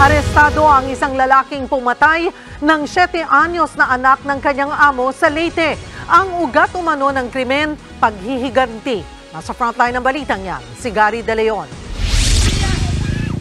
Arestado ang isang lalaking pumatay ng 7 anyos na anak ng kanyang amo sa Leyte. Ang ugat umano ng krimen, paghihiganti. Nasa frontline ng balitang yan, si Gary De Leon.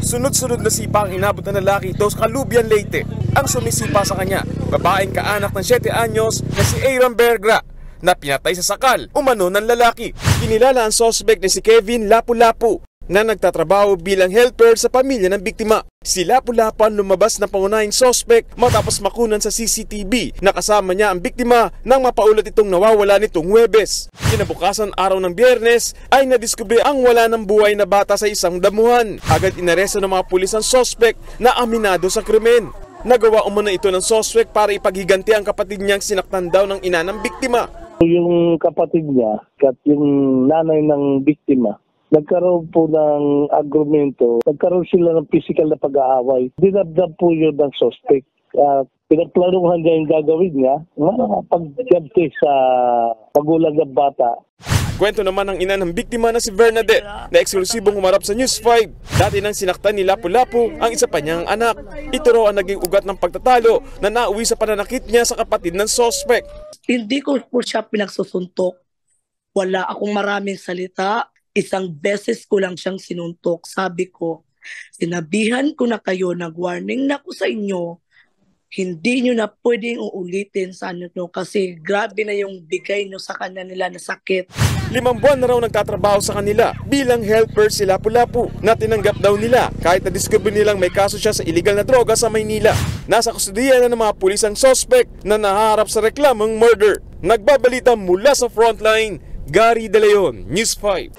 Sunod-sunod na sipa ang inabot ng lalaki ito sa Kalubian, Leyte. Ang sumisipa sa kanya, babaeng kaanak ng 7 anyos na si Aaron Bergra, na pinatay sa sakal umano ng lalaki. Kinilala ang suspect na si Kevin Lapu-Lapu na nagtatrabaho bilang helper sa pamilya ng biktima. Si Lapu-Lapu ang lumabas na pangunahing suspect matapos makunan sa CCTV na kasama niya ang biktima nang mapaulat itong nawawala nitong Huwebes. Kinabukasan araw ng Biyernes ay nadiskubre ang wala ng buhay na bata sa isang damuhan. Agad inaresto ng mga pulis ang suspect na aminado sa krimen. Nagawa umano ito ng suspect para ipaghiganti ang kapatid niyang sinaktan daw ng ina ng biktima. Yung kapatid niya at yung nanay ng biktima, nagkaroon po ng agrumento, nagkaroon sila ng physical na pag-aaway. Dinabdab po yun ng suspect. Pinagplanuhan niya yung gagawin niya, makakapag-ganti sa magulang ng bata. Kwento naman ng ina ng biktima na si Bernadette na eksklusibong humarap sa News 5. Dati nang sinaktan ni Lapu-Lapu ang isa pa niyang anak. Ito raw ang naging ugat ng pagtatalo na nauwi sa pananakit niya sa kapatid ng suspect. Hindi ko po siya pinagsusuntok. Wala akong maraming salita. Isang beses ko lang siyang sinuntok. Sabi ko, sinabihan ko na kayo, nag-warning na ko sa inyo, hindi nyo na pwedeng uulitin sa ano kasi grabe na yung bigay nyo sa kanya nila na sakit. 5 buwan na raw nagtatrabaho sa kanila bilang helper si Lapu-Lapu na tinanggap daw nila kahit na-discover nilang may kaso siya sa illegal na droga sa Maynila. Nasa kustudiya na ng mga pulis ang suspect na naharap sa reklamong murder. Nagbabalita mula sa frontline, Gary De Leon, News 5.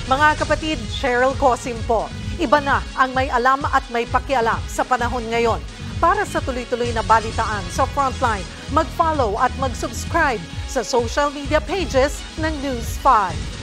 Mga kapatid, Cheryl Cosim po. Iba na ang may alam at may pakialam sa panahon ngayon. Para sa tuloy-tuloy na balitaan sa Frontline, mag-follow at mag-subscribe sa social media pages ng News 5.